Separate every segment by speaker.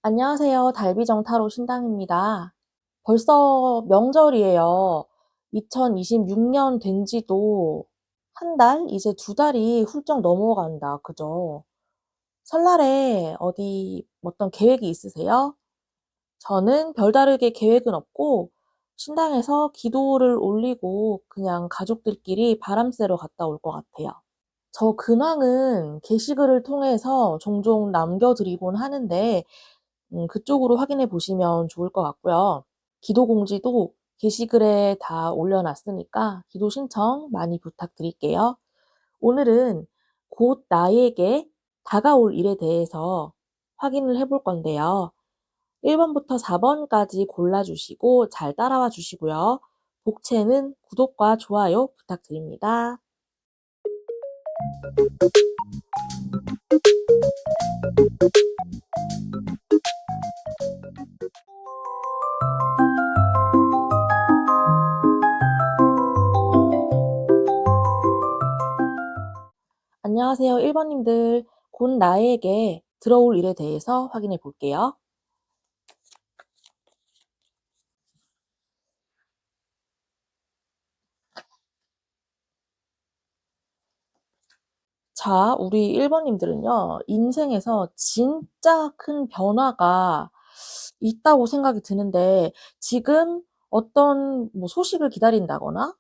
Speaker 1: 안녕하세요. 달비정 타로 신당입니다. 벌써 명절이에요. 2026년 된 지도 한 달? 이제 두 달이 훌쩍 넘어간다. 그죠? 설날에 어디 어떤 계획이 있으세요? 저는 별다르게 계획은 없고 신당에서 기도를 올리고 그냥 가족들끼리 바람 쐬러 갔다 올 것 같아요. 저 근황은 게시글을 통해서 종종 남겨드리곤 하는데 그쪽으로 확인해 보시면 좋을 것 같고요. 기도 공지도 게시글에 다 올려놨으니까 기도 신청 많이 부탁드릴게요. 오늘은 곧 나에게 다가올 일에 대해서 확인을 해볼 건데요. 1번부터 4번까지 골라주시고 잘 따라와 주시고요. 복채는 구독과 좋아요 부탁드립니다. 안녕하세요, 1번님들. 곧 나에게 들어올 일에 대해서 확인해 볼게요. 자, 우리 1번님들은요, 인생에서 진짜 큰 변화가 있다고 생각이 드는데, 지금 어떤 뭐 소식을 기다린다거나,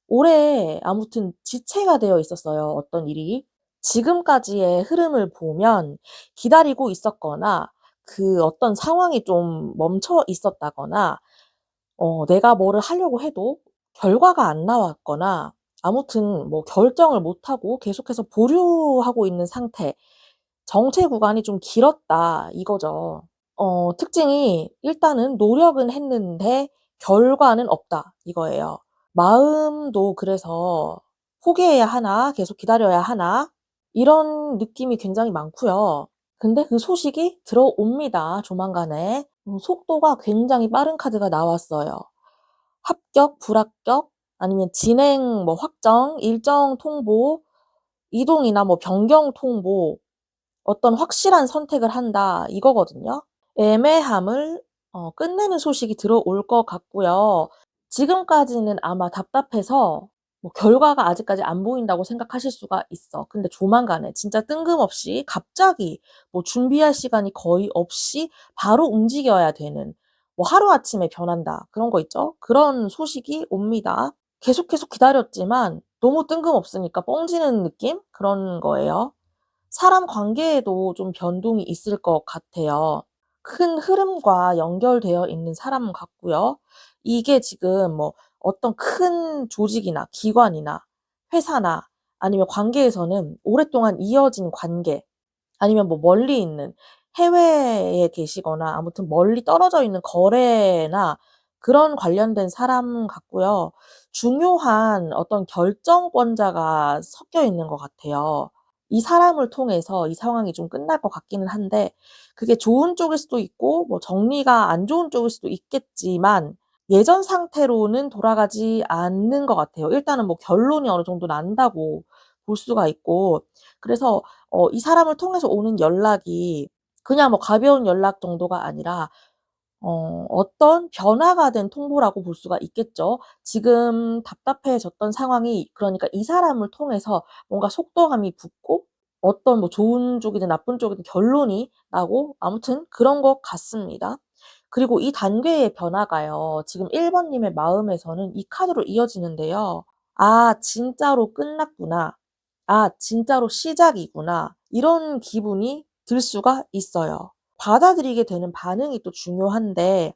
Speaker 1: 올해 아무튼 지체가 되어 있었어요, 어떤 일이. 지금까지의 흐름을 보면 기다리고 있었거나, 그 어떤 상황이 좀 멈춰 있었다거나, 내가 뭐를 하려고 해도 결과가 안 나왔거나 아무튼 뭐 결정을 못하고 계속해서 보류하고 있는 상태, 정체 구간이 좀 길었다 이거죠. 특징이 일단은 노력은 했는데 결과는 없다 이거예요. 마음도 그래서 포기해야 하나, 계속 기다려야 하나, 이런 느낌이 굉장히 많고요. 근데 그 소식이 들어옵니다, 조만간에. 속도가 굉장히 빠른 카드가 나왔어요. 합격, 불합격, 아니면 진행, 뭐 확정, 일정 통보, 이동이나 뭐 변경 통보, 어떤 확실한 선택을 한다, 이거거든요. 애매함을 끝내는 소식이 들어올 것 같고요. 지금까지는 아마 답답해서 뭐 결과가 아직까지 안 보인다고 생각하실 수가 있어. 근데 조만간에 진짜 뜬금없이 갑자기 뭐 준비할 시간이 거의 없이 바로 움직여야 되는 뭐 하루아침에 변한다. 그런 거 있죠? 그런 소식이 옵니다. 계속 기다렸지만 너무 뜬금없으니까 뻥지는 느낌? 그런 거예요. 사람 관계에도 좀 변동이 있을 것 같아요. 큰 흐름과 연결되어 있는 사람 같고요. 이게 지금 뭐 어떤 큰 조직이나 기관이나 회사나 아니면 관계에서는 오랫동안 이어진 관계, 아니면 뭐 멀리 있는 해외에 계시거나 아무튼 멀리 떨어져 있는 거래나 그런 관련된 사람 같고요. 중요한 어떤 결정권자가 섞여 있는 것 같아요. 이 사람을 통해서 이 상황이 좀 끝날 것 같기는 한데, 그게 좋은 쪽일 수도 있고 뭐 정리가 안 좋은 쪽일 수도 있겠지만 예전 상태로는 돌아가지 않는 것 같아요. 일단은 뭐 결론이 어느 정도 난다고 볼 수가 있고, 그래서 이 사람을 통해서 오는 연락이 그냥 뭐 가벼운 연락 정도가 아니라 어떤 변화가 된 통보라고 볼 수가 있겠죠. 지금 답답해졌던 상황이, 그러니까 이 사람을 통해서 뭔가 속도감이 붙고 어떤 뭐 좋은 쪽이든 나쁜 쪽이든 결론이 나고 아무튼 그런 것 같습니다. 그리고 이 단계의 변화가요, 지금 1번님의 마음에서는 이 카드로 이어지는데요. '아 진짜로 끝났구나. 아 진짜로 시작이구나.' 이런 기분이 들 수가 있어요. 받아들이게 되는 반응이 또 중요한데,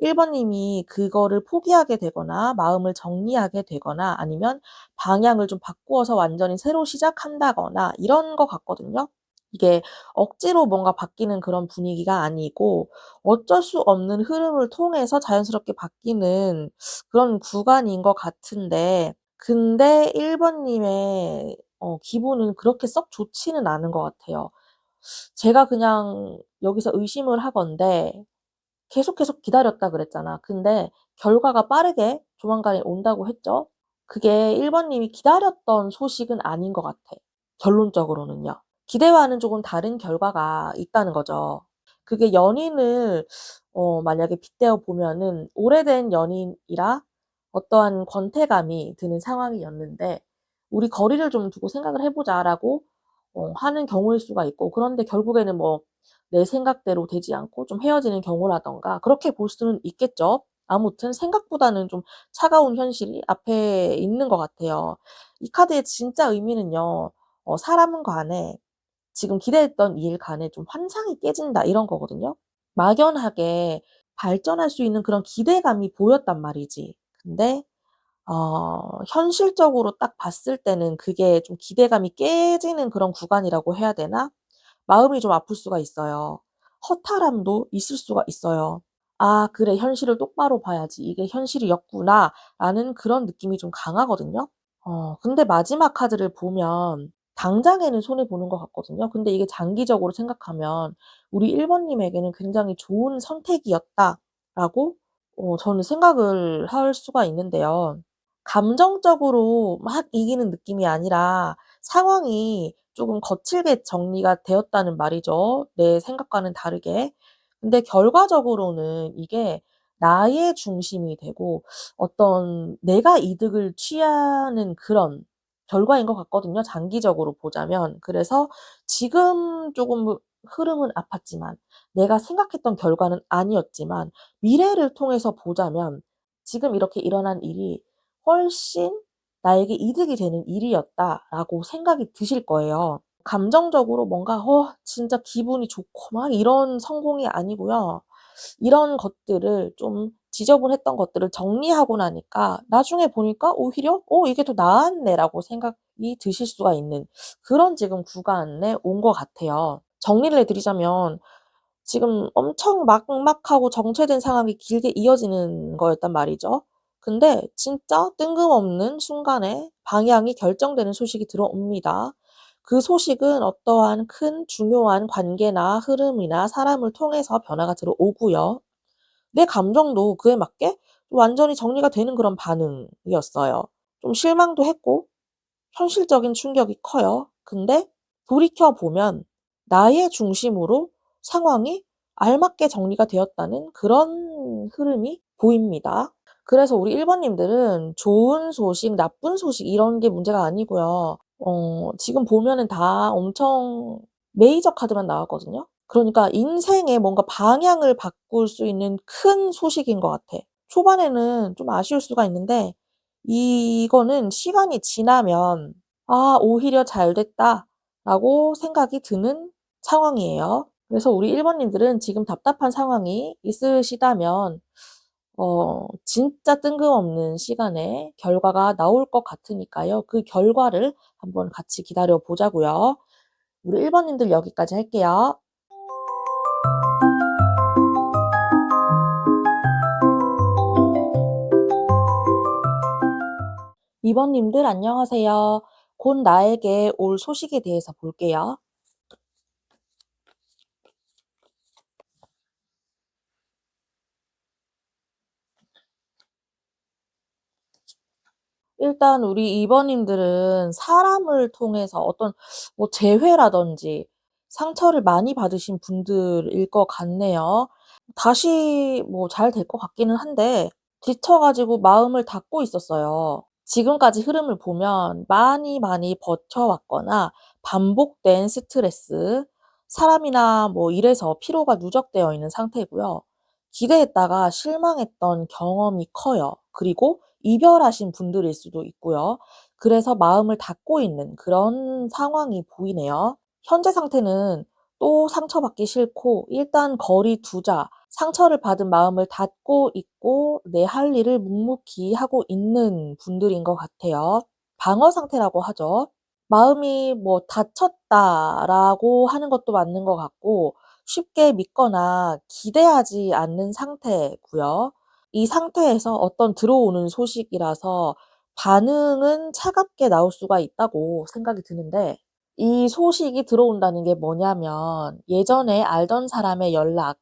Speaker 1: 1번 님이 그거를 포기하게 되거나 마음을 정리하게 되거나 아니면 방향을 좀 바꾸어서 완전히 새로 시작한다거나 이런 것 같거든요. 이게 억지로 뭔가 바뀌는 그런 분위기가 아니고 어쩔 수 없는 흐름을 통해서 자연스럽게 바뀌는 그런 구간인 것 같은데, 근데 1번 님의 기분은 그렇게 썩 좋지는 않은 것 같아요. 제가 그냥 여기서 의심을 하건대, 계속 기다렸다 그랬잖아. 근데 결과가 빠르게 조만간에 온다고 했죠. 그게 1번 님이 기다렸던 소식은 아닌 것 같아, 결론적으로는요. 기대와는 조금 다른 결과가 있다는 거죠. 그게 연인을 만약에 빗대어 보면은 오래된 연인이라 어떠한 권태감이 드는 상황이었는데 "우리 거리를 좀 두고 생각을 해 보자."라고 하는 경우일 수가 있고, 그런데 결국에는 뭐 내 생각대로 되지 않고 좀 헤어지는 경우라든가 그렇게 볼 수는 있겠죠. 아무튼 생각보다는 좀 차가운 현실이 앞에 있는 것 같아요. 이 카드의 진짜 의미는요. 사람 간에 지금 기대했던 일 간에 좀 환상이 깨진다 이런 거거든요. 막연하게 발전할 수 있는 그런 기대감이 보였단 말이지. 근데 현실적으로 딱 봤을 때는 그게 좀 기대감이 깨지는 그런 구간이라고 해야 되나? 마음이 좀 아플 수가 있어요. 허탈함도 있을 수가 있어요. '아 그래. 현실을 똑바로 봐야지. 이게 현실이었구나.'라는 그런 느낌이 좀 강하거든요. 근데 마지막 카드를 보면 당장에는 손해 보는 것 같거든요. 근데 이게 장기적으로 생각하면 '우리 1 번님에게는 굉장히 좋은 선택이었다.'라고 저는 생각을 할 수가 있는데요. 감정적으로 막 이기는 느낌이 아니라 상황이 조금 거칠게 정리가 되었다는 말이죠, 내 생각과는 다르게. 근데 결과적으로는 이게 나의 중심이 되고 어떤 내가 이득을 취하는 그런 결과인 것 같거든요, 장기적으로 보자면. 그래서 지금 조금 흐름은 아팠지만, 내가 생각했던 결과는 아니었지만 미래를 통해서 보자면 지금 이렇게 일어난 일이 훨씬 나에게 이득이 되는 일이었다라고 생각이 드실 거예요. 감정적으로 뭔가 진짜 기분이 좋고 막 이런 성공이 아니고요. 이런 것들을 좀 지저분했던 것들을 정리하고 나니까 나중에 보니까 오히려 '이게 더 나았네.'라고 생각이 드실 수가 있는 그런 지금 구간에 온 것 같아요. 정리를 해 드리자면 지금 엄청 막막하고 정체된 상황이 길게 이어지는 거였단 말이죠. 근데 진짜 뜬금없는 순간에 방향이 결정되는 소식이 들어옵니다. 그 소식은 어떠한 큰 중요한 관계나 흐름이나 사람을 통해서 변화가 들어오고요. 내 감정도 그에 맞게 완전히 정리가 되는 그런 반응이었어요. 좀 실망도 했고 현실적인 충격이 커요. 근데 돌이켜 보면 나의 중심으로 상황이 알맞게 정리가 되었다는 그런 흐름이 보입니다. 그래서 우리 1 번님들은 좋은 소식, 나쁜 소식 이런 게 문제가 아니고요. 지금 보면은 다 엄청 메이저 카드만 나왔거든요. 그러니까 인생의 뭔가 방향을 바꿀 수 있는 큰 소식인 것 같아. 초반에는 좀 아쉬울 수가 있는데 이거는 시간이 지나면 '아 오히려 잘 됐다.'라고 생각이 드는 상황이에요. 그래서 우리 1 번님들은 지금 답답한 상황이 있으시다면 진짜 뜬금없는 시간에 결과가 나올 것 같으니까요. 그 결과를 한번 같이 기다려 보자고요. 우리 1 번님들 여기까지 할게요. 2 번님들 안녕하세요. 곧 나에게 올 소식에 대해서 볼게요. 일단 우리 2 번님들은 사람을 통해서 어떤 뭐 재회라든지 상처를 많이 받으신 분들일 것 같네요. 다시 뭐 잘 될 것 같기는 한데 지쳐 가지고 마음을 닫고 있었어요. 지금까지 흐름을 보면 많이 많이 버텨 왔거나 반복된 스트레스, 사람이나 뭐 일에서 피로가 누적되어 있는 상태고요. 기대했다가 실망했던 경험이 커요. 그리고 이별하신 분들일 수도 있고요. 그래서 마음을 닫고 있는 그런 상황이 보이네요. 현재 상태는 또 상처받기 싫고 '일단 거리 두자.' 상처를 받은 마음을 닫고 있고 내 할 일을 묵묵히 하고 있는 분들인 것 같아요. 방어 상태라고 하죠. 마음이 뭐 "다쳤다."라고 하는 것도 맞는 것 같고 쉽게 믿거나 기대하지 않는 상태고요. 이 상태에서 어떤 들어오는 소식이라서 반응은 차갑게 나올 수가 있다고 생각이 드는데, 이 소식이 들어온다는 게 뭐냐면 예전에 알던 사람의 연락,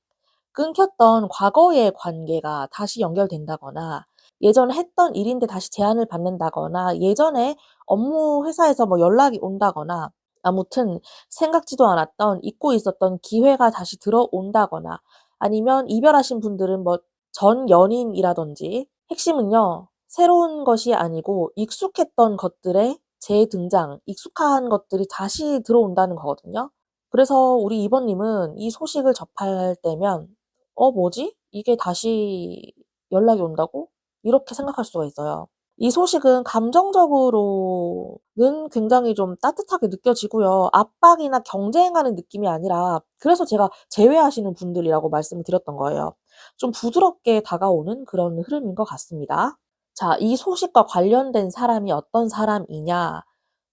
Speaker 1: 끊겼던 과거의 관계가 다시 연결된다거나 예전에 했던 일인데 다시 제안을 받는다거나 예전에 업무 회사에서 뭐 연락이 온다거나 아무튼 생각지도 않았던 잊고 있었던 기회가 다시 들어온다거나 아니면 이별하신 분들은 뭐 전 연인이라든지 핵심은요. 새로운 것이 아니고 익숙했던 것들의 재등장, 익숙한 것들이 다시 들어온다는 거거든요. 그래서 우리 2 번님은 이 소식을 접할 때면 '어 뭐지? 이게 다시 연락이 온다고?' 이렇게 생각할 수가 있어요. 이 소식은 감정적으로는 굉장히 좀 따뜻하게 느껴지고요. 압박이나 경쟁하는 느낌이 아니라 그래서 제가 제외하시는 분들이라고 말씀을 드렸던 거예요. 좀 부드럽게 다가오는 그런 흐름인 것 같습니다. 자, 이 소식과 관련된 사람이 어떤 사람이냐?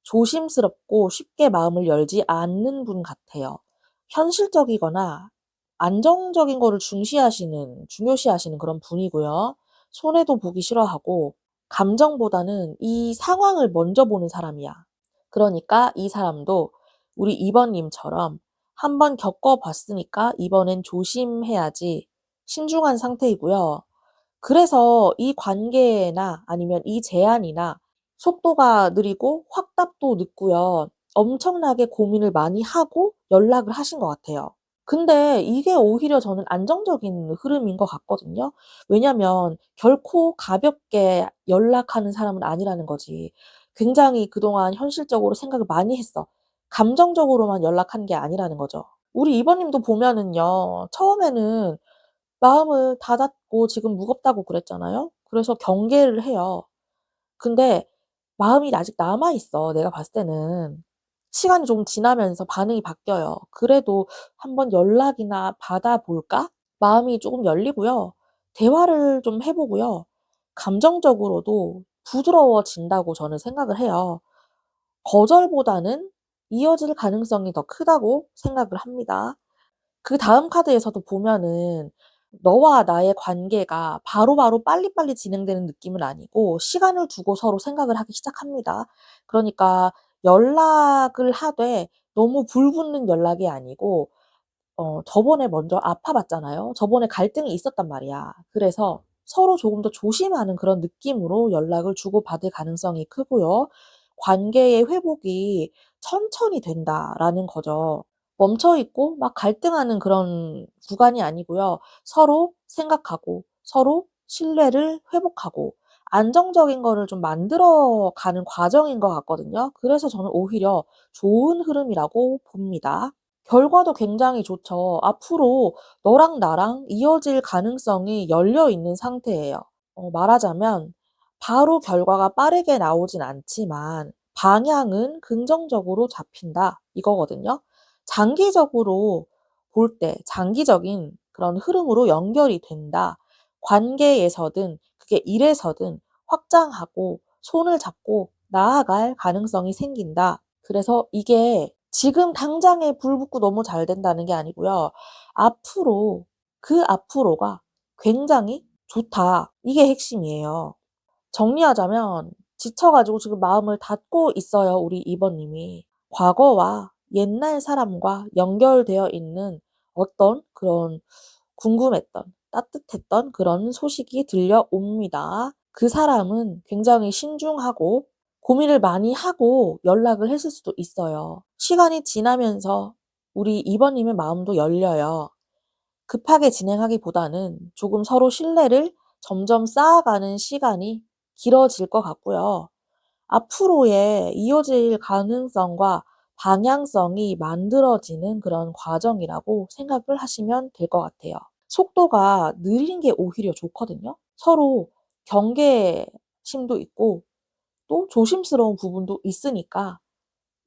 Speaker 1: 조심스럽고 쉽게 마음을 열지 않는 분 같아요. 현실적이거나 안정적인 거를 중요시하시는 그런 분이고요. 손해도 보기 싫어하고 감정보다는 이 상황을 먼저 보는 사람이야. 그러니까 이 사람도 우리 2 번님처럼 한번 겪어 봤으니까 이번엔 조심해야지 신중한 상태이고요. 그래서 이 관계나 아니면 이 제안이나 속도가 느리고 확답도 늦고요. 엄청나게 고민을 많이 하고 연락을 하신 것 같아요. 근데 이게 오히려 저는 안정적인 흐름인 것 같거든요. 왜냐면 결코 가볍게 연락하는 사람은 아니라는 거지. 굉장히 그동안 현실적으로 생각을 많이 했어. 감정적으로만 연락한 게 아니라는 거죠. 우리 이번 님도 보면은요. 처음에는 마음을 닫았고 지금 무겁다고 그랬잖아요. 그래서 경계를 해요. 근데 마음이 아직 남아 있어, 내가 봤을 때는. 시간이 좀 지나면서 반응이 바뀌어요. 그래도 '한번 연락이나 받아 볼까?' 마음이 쪼금 열리고요. 대화를 좀 해 보고요. 감정적으로도 부드러워진다고 저는 생각을 해요. 거절보다는 이어질 가능성이 더 크다고 생각을 합니다. 그다음 카드에서도 보면은 너와 나의 관계가 바로바로 빨리빨리 진행되는 느낌은 아니고 시간을 두고 서로 생각을 하기 시작합니다. 그러니까 연락을 하되 너무 불붙는 연락이 아니고 저번에 먼저 아파 봤잖아요. 저번에 갈등이 있었단 말이야. 그래서 서로 조금 더 조심하는 그런 느낌으로 연락을 주고받을 가능성이 크고요. 관계의 회복이 천천히 된다라는 거죠. 멈춰 있고 막 갈등하는 그런 구간이 아니고요. 서로 생각하고 서로 신뢰를 회복하고 안정적인 거를 좀 만들어 가는 과정인 것 같거든요. 그래서 저는 오히려 좋은 흐름이라고 봅니다. 결과도 굉장히 좋죠. 앞으로 너랑 나랑 이어질 가능성이 열려 있는 상태예요. 말하자면 바로 결과가 빠르게 나오진 않지만 방향은 긍정적으로 잡힌다 이거거든요. 장기적으로 볼 때 장기적인 그런 흐름으로 연결이 된다. 관계에서든 그게 일에서든 확장하고 손을 잡고 나아갈 가능성이 생긴다. 그래서 이게 지금 당장에 불 붙고 너무 잘 된다는 게 아니고요. 앞으로 그 앞으로가 굉장히 좋다. 이게 핵심이에요. 정리하자면 지쳐 가지고 지금 마음을 닫고 있어요, 우리 2 번님이. 과거와 옛날 사람과 연결되어 있는 어떤 그런 궁금했던 따뜻했던 그런 소식이 들려옵니다. 그 사람은 굉장히 신중하고 고민을 많이 하고 연락을 했을 수도 있어요. 시간이 지나면서 우리 2 번님의 마음도 열려요. 급하게 진행하기보다는 조금 서로 신뢰를 점점 쌓아가는 시간이 길어질 것 같고요. 앞으로의 이어질 가능성과 방향성이 만들어지는 그런 과정이라고 생각을 하시면 될 것 같아요. 속도가 느린 게 오히려 좋거든요. 서로 경계심도 있고 또 조심스러운 부분도 있으니까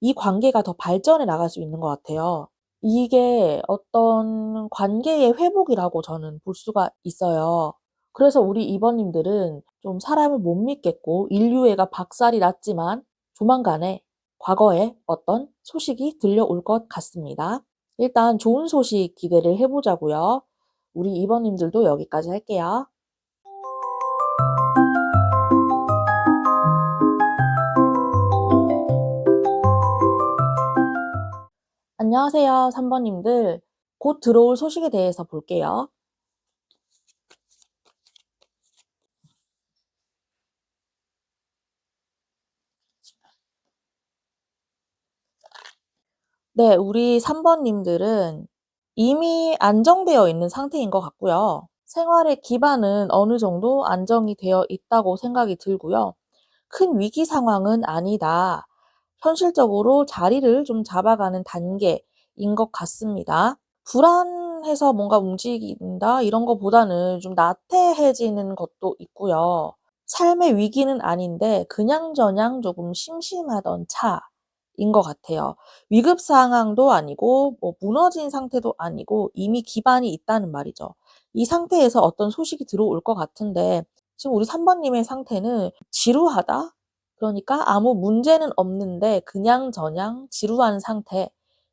Speaker 1: 이 관계가 더 발전해 나갈 수 있는 것 같아요. 이게 어떤 관계의 회복이라고 저는 볼 수가 있어요. 그래서 우리 이번 님들은 좀 사람을 못 믿겠고 인류애가 박살이 났지만 조만간에 과거에 어떤 소식이 들려올 것 같습니다. 일단 좋은 소식 기대를 해 보자고요. 우리 이번 님들도 여기까지 할게요. 안녕하세요, 3 번님들. 곧 들어올 소식에 대해서 볼게요. 네, 우리 3번 님들은 이미 안정되어 있는 상태인 것 같고요. 생활의 기반은 어느 정도 안정이 되어 있다고 생각이 들고요. 큰 위기 상황은 아니다. 현실적으로 자리를 좀 잡아가는 단계인 것 같습니다. 불안해서 뭔가 움직인다 이런 거보다는 좀 나태해지는 것도 있고요. 삶의 위기는 아닌데 그냥저냥 조금 심심하던 차인 것 같아요. 위급 상황도 아니고 뭐 무너진 상태도 아니고 이미 기반이 있다는 말이죠. 이 상태에서 어떤 소식이 들어올 것 같은데 지금 우리 3번 님의 상태는 지루하다? 그러니까 아무 문제는 없는데 그냥저냥 지루한 상태,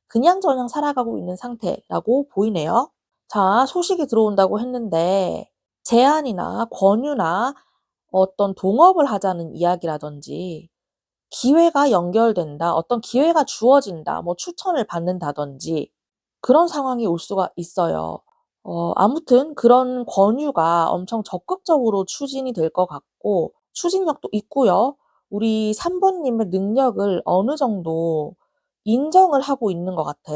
Speaker 1: 그냥저냥 살아가고 있는 상태라고 보이네요. 자, 소식이 들어온다고 했는데 제안이나 권유나 어떤 동업을 하자는 이야기라든지 기회가 연결된다, 어떤 기회가 주어진다, 뭐 추천을 받는다든지 그런 상황이 올 수가 있어요. 아무튼 그런 권유가 엄청 적극적으로 추진이 될 것 같고 추진력도 있고요. 우리 3번 님의 능력을 어느 정도 인정을 하고 있는 것 같아.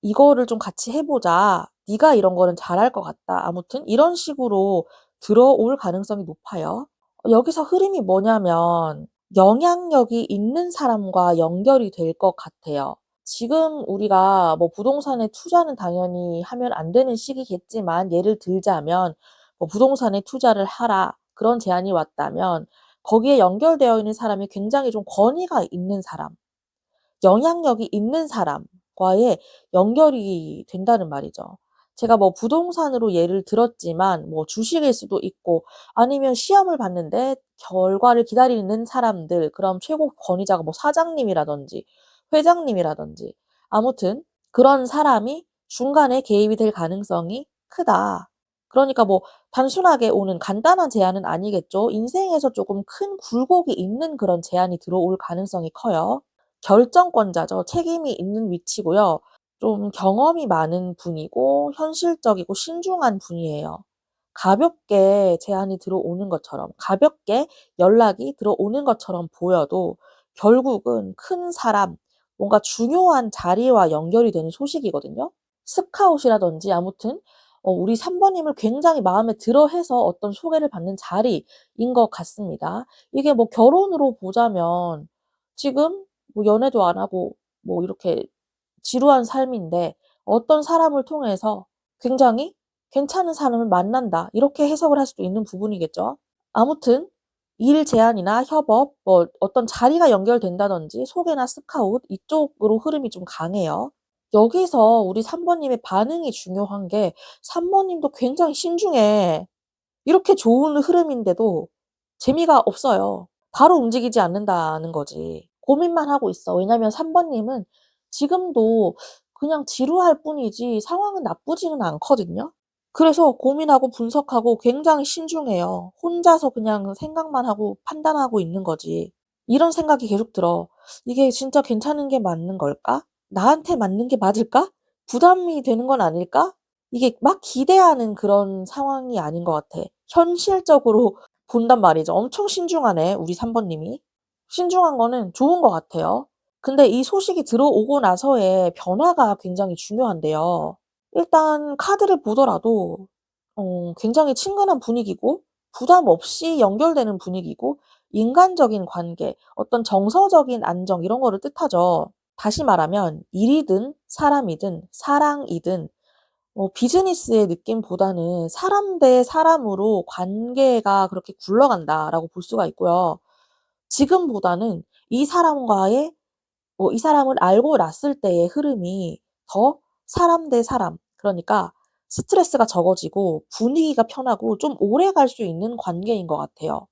Speaker 1: "이거를 좀 같이 해 보자. 네가 이런 거는 잘할 것 같다." 아무튼 이런 식으로 들어올 가능성이 높아요. 여기서 흐름이 뭐냐면 영향력이 있는 사람과 연결이 될 것 같아요. 지금 우리가 뭐 부동산에 투자는 당연히 하면 안 되는 시기겠지만 예를 들자면 뭐 "부동산에 투자를 하라." 그런 제안이 왔다면 거기에 연결되어 있는 사람이 굉장히 좀 권위가 있는 사람, 영향력이 있는 사람과의 연결이 된다는 말이죠. 제가 뭐 부동산으로 예를 들었지만 뭐 주식일 수도 있고 아니면 시험을 봤는데 결과를 기다리는 사람들, 그럼 최고 권위자가 뭐 사장님이라든지 회장님이라든지 아무튼 그런 사람이 중간에 개입이 될 가능성이 크다. 그러니까 뭐 단순하게 오는 간단한 제안은 아니겠죠. 인생에서 조금 큰 굴곡이 있는 그런 제안이 들어올 가능성이 커요. 결정권자죠. 책임이 있는 위치고요. 좀 경험이 많은 분이고 현실적이고 신중한 분이에요. 가볍게 제안이 들어오는 것처럼, 가볍게 연락이 들어오는 것처럼 보여도 결국은 큰 사람, 뭔가 중요한 자리와 연결이 되는 소식이거든요. 스카웃이라든지 아무튼 우리 3번 님을 굉장히 마음에 들어 해서 어떤 소개를 받는 자리인 것 같습니다. 이게 뭐 결혼으로 보자면 지금 뭐 연애도 안 하고 뭐 이렇게 지루한 삶인데 어떤 사람을 통해서 굉장히 '괜찮은 사람을 만난다.' 이렇게 해석을 할 수도 있는 부분이겠죠. 아무튼 일 제안이나 협업, 뭐 어떤 자리가 연결된다든지 소개나 스카웃 이쪽으로 흐름이 좀 강해요. 여기서 우리 3번 님의 반응이 중요한 게 3번 님도 굉장히 신중해. 이렇게 좋은 흐름인데도 재미가 없어요. 바로 움직이지 않는다는 거지. 고민만 하고 있어. 왜냐면 3번 님은 지금도 그냥 지루할 뿐이지 상황은 나쁘지는 않거든요. 그래서 고민하고 분석하고 굉장히 신중해요. 혼자서 그냥 생각만 하고 판단하고 있는 거지. 이런 생각이 계속 들어. '이게 진짜 괜찮은 게 맞는 걸까? 나한테 맞는 게 맞을까? 부담이 되는 건 아닐까?' 이게 막 기대하는 그런 상황이 아닌 것 같아. 현실적으로 본단 말이죠. 엄청 신중하네, 우리 3번 님이. 신중한 거는 좋은 것 같아요. 근데 이 소식이 들어오고 나서의 변화가 굉장히 중요한데요. 일단 카드를 보더라도 굉장히 친근한 분위기고 부담 없이 연결되는 분위기고 인간적인 관계, 어떤 정서적인 안정 이런 거를 뜻하죠. 다시 말하면 일이든 사람이든 사랑이든 비즈니스의 느낌보다는 사람 대 사람으로 관계가 그렇게 굴러간다라고 볼 수가 있고요. 지금보다는 이 사람과의 이 사람을 알고 났을 때의 흐름이 더 사람 대 사람, 그러니까 스트레스가 적어지고 분위기가 편하고 좀 오래 갈 수 있는 관계인 것 같아요.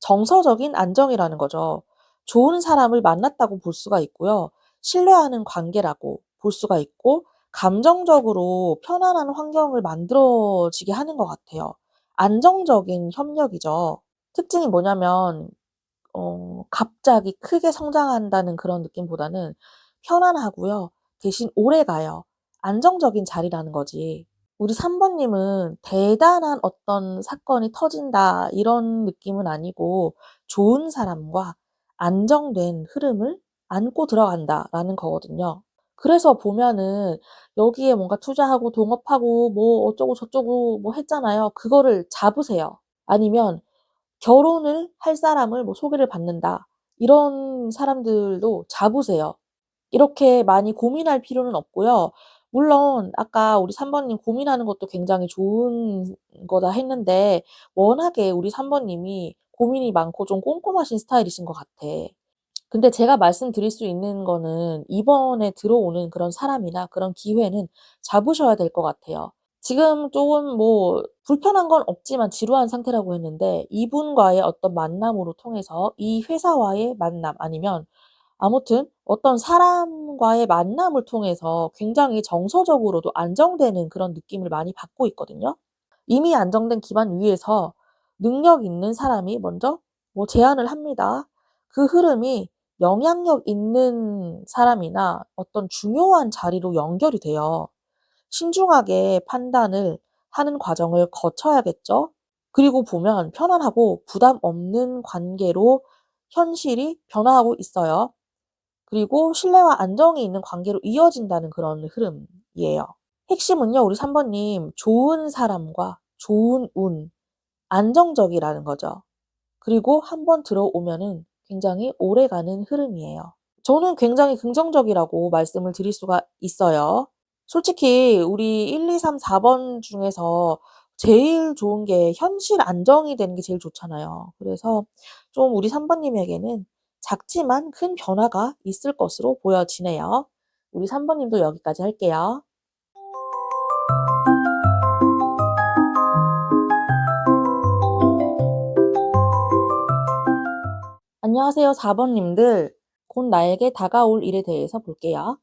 Speaker 1: 정서적인 안정이라는 거죠. 좋은 사람을 만났다고 볼 수가 있고요. 신뢰하는 관계라고 볼 수가 있고 감정적으로 편안한 환경을 만들어지게 하는 것 같아요. 안정적인 협력이죠. 특징이 뭐냐면 갑자기 크게 성장한다는 그런 느낌보다는 편안하고요. 대신 오래가요. 안정적인 자리라는 거지. 우리 3번 님은 대단한 어떤 사건이 터진다 이런 느낌은 아니고 좋은 사람과 안정된 흐름을 안고 들어간다라는 거거든요. 그래서 보면은 여기에 뭔가 투자하고 동업하고 뭐 어쩌고 저쩌고 뭐 했잖아요. 그거를 잡으세요. 아니면 결혼을 할 사람을 뭐 소개를 받는다. 이런 사람들도 잡으세요. 이렇게 많이 고민할 필요는 없고요. 물론 아까 우리 3 번님 고민하는 것도 굉장히 좋은 거다 했는데 워낙에 우리 3 번님이 고민이 많고 좀 꼼꼼하신 스타일이신 것 같아. 근데 제가 말씀드릴 수 있는 거는 이번에 들어오는 그런 사람이나 그런 기회는 잡으셔야 될 것 같아요. 지금 쪼금 뭐 불편한 건 없지만 지루한 상태라고 했는데 이분과의 어떤 만남으로 통해서 이 회사와의 만남 아니면 아무튼 어떤 사람과의 만남을 통해서 굉장히 정서적으로도 안정되는 그런 느낌을 많이 받고 있거든요. 이미 안정된 기반 위에서 능력 있는 사람이 먼저 뭐 제안을 합니다. 그 흐름이 영향력 있는 사람이나 어떤 중요한 자리로 연결이 돼요. 신중하게 판단을 하는 과정을 거쳐야겠죠. 그리고 보면 편안하고 부담 없는 관계로 현실이 변화하고 있어요. 그리고 신뢰와 안정이 있는 관계로 이어진다는 그런 흐름이에요. 핵심은요, 우리 3 번님 좋은 사람과 좋은 운, 안정적이라는 거죠. 그리고 한번 들어오면은 굉장히 오래가는 흐름이에요. 저는 굉장히 긍정적이라고 말씀을 드릴 수가 있어요. 솔직히 우리 1, 2, 3, 4번 중에서 제일 좋은 게 현실 안정이 되는 게 제일 좋잖아요. 그래서 좀 우리 3 번님에게는 작지만 큰 변화가 있을 것으로 보여지네요. 우리 3 번님도 여기까지 할게요. 안녕하세요, 4 번님들. 곧 나에게 다가올 일에 대해서 볼게요.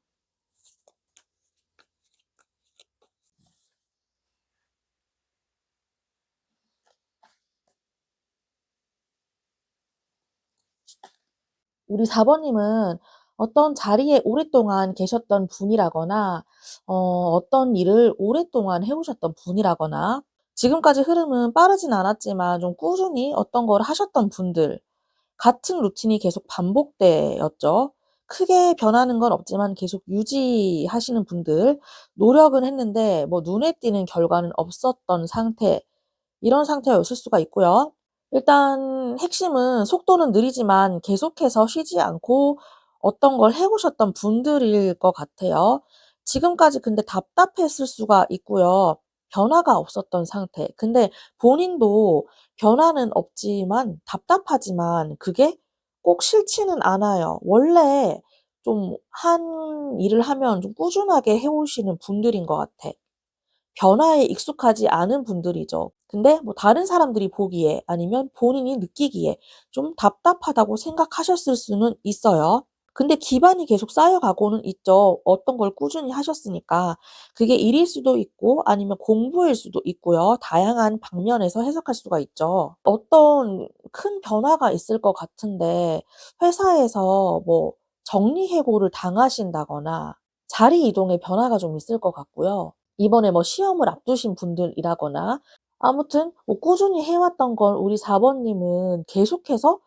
Speaker 1: 우리 4 번님은 어떤 자리에 오랫동안 계셨던 분이라거나 어떤 일을 오랫동안 해 오셨던 분이라거나 지금까지 흐름은 빠르진 않았지만 좀 꾸준히 어떤 걸 하셨던 분들, 같은 루틴이 계속 반복되었죠. 크게 변하는 건 없지만 계속 유지하시는 분들, 노력은 했는데 뭐 눈에 띄는 결과는 없었던 상태, 이런 상태였을 수가 있고요. 일단 핵심은 속도는 느리지만 계속해서 쉬지 않고 어떤 걸 해 오셨던 분들일 것 같아요. 지금까지 근데 답답했을 수가 있고요. 변화가 없었던 상태. 근데 본인도 변화는 없지만 답답하지만 그게 꼭 싫지는 않아요. 원래 좀 한 일을 하면 좀 꾸준하게 해 오시는 분들인 것 같아. 변화에 익숙하지 않은 분들이죠. 근데 뭐 다른 사람들이 보기에 아니면 본인이 느끼기에 좀 답답하다고 생각하셨을 수는 있어요. 근데 기반이 계속 쌓여가고는 있죠. 어떤 걸 꾸준히 하셨으니까. 그게 일일 수도 있고 아니면 공부일 수도 있고요. 다양한 방면에서 해석할 수가 있죠. 어떤 큰 변화가 있을 것 같은데 회사에서 뭐 정리해고를 당하신다거나 자리 이동의 변화가 좀 있을 것 같고요. 이번에 뭐 시험을 앞두신 분들이라거나 아무튼 뭐 꾸준히 해 왔던 걸 우리 4 번님은 계속해서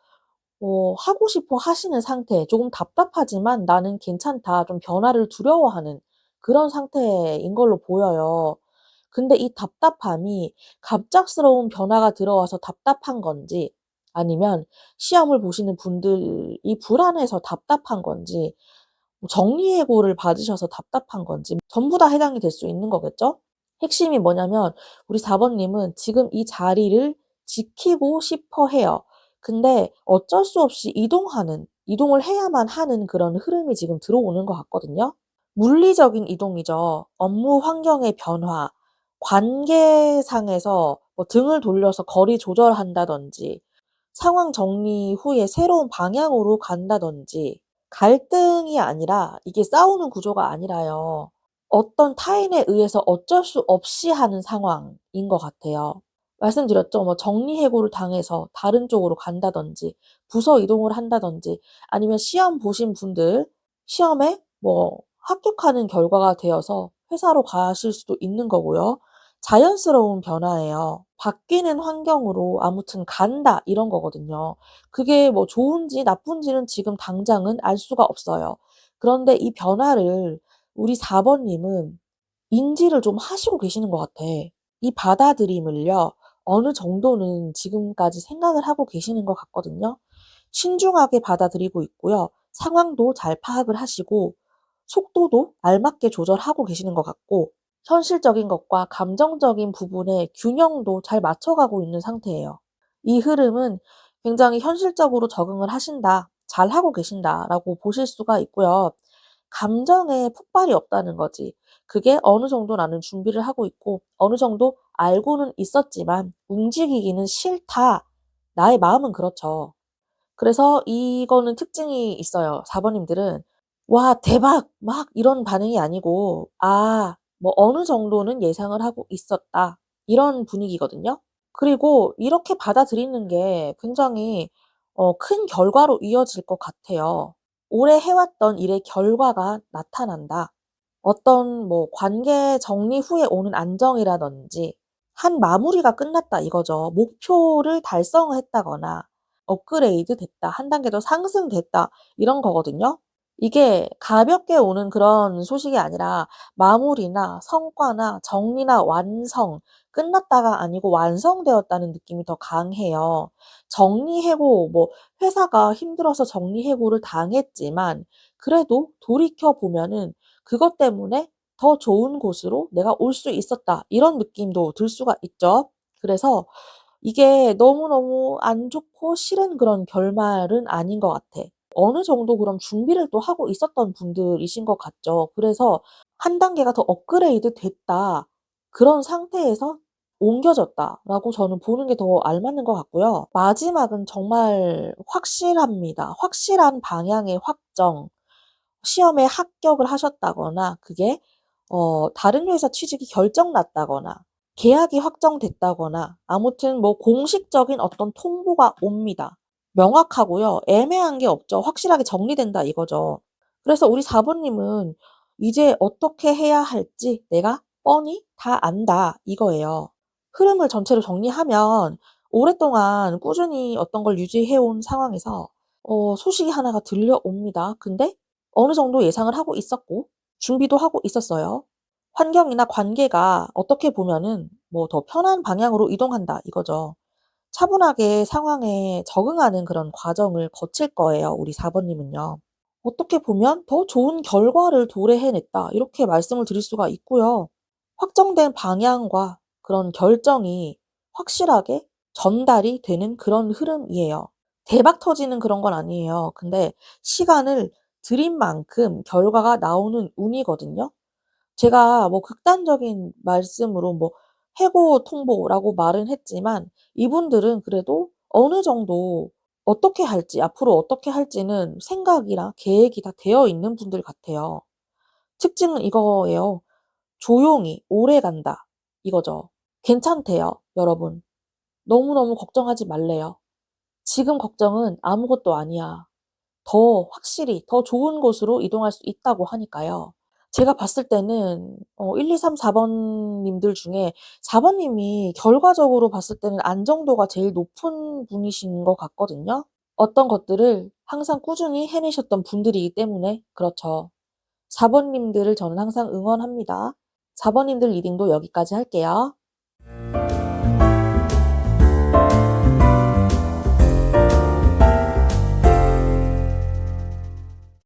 Speaker 1: 하고 싶어 하시는 상태, 조금 답답하지만 '나는 괜찮다.' 좀 변화를 두려워하는 그런 상태인 걸로 보여요. 근데 이 답답함이 갑작스러운 변화가 들어와서 답답한 건지 아니면 시험을 보시는 분들이 불안해서 답답한 건지 뭐 정리해고를 받으셔서 답답한 건지 전부 다 해당이 될 수 있는 거겠죠? 핵심이 뭐냐면 우리 4 번님은 지금 이 자리를 지키고 싶어 해요. 근데 어쩔 수 없이 이동을 해야만 하는 그런 흐름이 지금 들어오는 것 같거든요. 물리적인 이동이죠. 업무 환경의 변화, 관계상에서 뭐 등을 돌려서 거리 조절한다든지 상황 정리 후에 새로운 방향으로 간다든지 갈등이 아니라 이게 싸우는 구조가 아니라요. 어떤 타인에 의해서 어쩔 수 없이 하는 상황인 것 같아요. 말씀드렸죠. 뭐 정리해고를 당해서 다른 쪽으로 간다든지 부서 이동을 한다든지 아니면 시험 보신 분들 시험에 뭐 합격하는 결과가 되어서 회사로 가실 수도 있는 거고요. 자연스러운 변화예요. 바뀌는 환경으로 아무튼 간다 이런 거거든요. 그게 뭐 좋은지 나쁜지는 지금 당장은 알 수가 없어요. 그런데 이 변화를 우리 4번님은 인지를 좀 하시고 계시는 것 같아. 이 받아들임을요, 어느 정도는 지금까지 생각을 하고 계시는 것 같거든요. 신중하게 받아들이고 있고요. 상황도 잘 파악을 하시고, 속도도 알맞게 조절하고 계시는 것 같고, 현실적인 것과 감정적인 부분의 균형도 잘 맞춰가고 있는 상태예요. 이 흐름은 굉장히 현실적으로 적응을 하신다, 잘하고 계신다라고 보실 수가 있고요. 감정에 폭발이 없다는 거지. 그게 어느 정도 나는 준비를 하고 있고, 어느 정도 알고는 있었지만, 움직이기는 싫다. 나의 마음은 그렇죠. 그래서 이거는 특징이 있어요. 4번님들은 와, 대박! 막 이런 반응이 아니고, 아, 뭐 어느 정도는 예상을 하고 있었다. 이런 분위기거든요. 그리고 이렇게 받아들이는 게 굉장히 큰 결과로 이어질 것 같아요. 오래 해왔던 일의 결과가 나타난다. 어떤 뭐 관계 정리 후에 오는 안정이라든지 한 마무리가 끝났다 이거죠. 목표를 달성했다거나 업그레이드 됐다. 한 단계 더 상승됐다. 이런 거거든요. 이게 가볍게 오는 그런 소식이 아니라 마무리나 성과나 정리나 완성, 끝났다가 아니고 완성되었다는 느낌이 더 강해요. 정리해고, 뭐, 회사가 힘들어서 정리해고를 당했지만, 그래도 돌이켜보면은 그것 때문에 더 좋은 곳으로 내가 올 수 있었다. 이런 느낌도 들 수가 있죠. 그래서 이게 너무너무 안 좋고 싫은 그런 결말은 아닌 것 같아. 어느 정도 그럼 준비를 또 하고 있었던 분들이신 것 같죠. 그래서 한 단계가 더 업그레이드 됐다. 그런 상태에서 옮겨졌다라고 저는 보는 게 더 알맞는 것 같고요. 마지막은 정말 확실합니다. 확실한 방향의 확정. 시험에 합격을 하셨다거나 그게 다른 회사 취직이 결정났다거나 계약이 확정됐다거나 아무튼 뭐 공식적인 어떤 통보가 옵니다. 명확하고요. 애매한 게 없죠. 확실하게 정리된다 이거죠. 그래서 우리 4번님은 이제 어떻게 해야 할지 내가 뻔히 다 안다 이거예요. 흐름을 전체로 정리하면 오랫동안 꾸준히 어떤 걸 유지해온 상황에서 소식이 하나가 들려옵니다. 근데 어느 정도 예상을 하고 있었고 준비도 하고 있었어요. 환경이나 관계가 어떻게 보면은 뭐 더 편한 방향으로 이동한다 이거죠. 차분하게 상황에 적응하는 그런 과정을 거칠 거예요, 우리 4번님은요. 어떻게 보면 더 좋은 결과를 도래해냈다 이렇게 말씀을 드릴 수가 있고요. 확정된 방향과 그런 결정이 확실하게 전달이 되는 그런 흐름이에요. 대박 터지는 그런 건 아니에요. 근데 시간을 들인 만큼 결과가 나오는 운이거든요. 제가 뭐 극단적인 말씀으로 뭐 해고 통보라고 말은 했지만 이분들은 그래도 어느 정도 어떻게 할지, 앞으로 어떻게 할지는 생각이랑 계획이 다 되어 있는 분들 같아요. 특징은 이거예요. 조용히 오래 간다. 이거죠. 괜찮대요, 여러분. 너무너무 걱정하지 말래요. 지금 걱정은 아무것도 아니야. 더 확실히 더 좋은 곳으로 이동할 수 있다고 하니까요. 제가 봤을 때는 1, 2, 3, 4번님들 중에 4번님이 결과적으로 봤을 때는 안정도가 제일 높은 분이신 것 같거든요. 어떤 것들을 항상 꾸준히 해내셨던 분들이기 때문에 그렇죠. 4번님들을 저는 항상 응원합니다. 4번님들 리딩도 여기까지 할게요.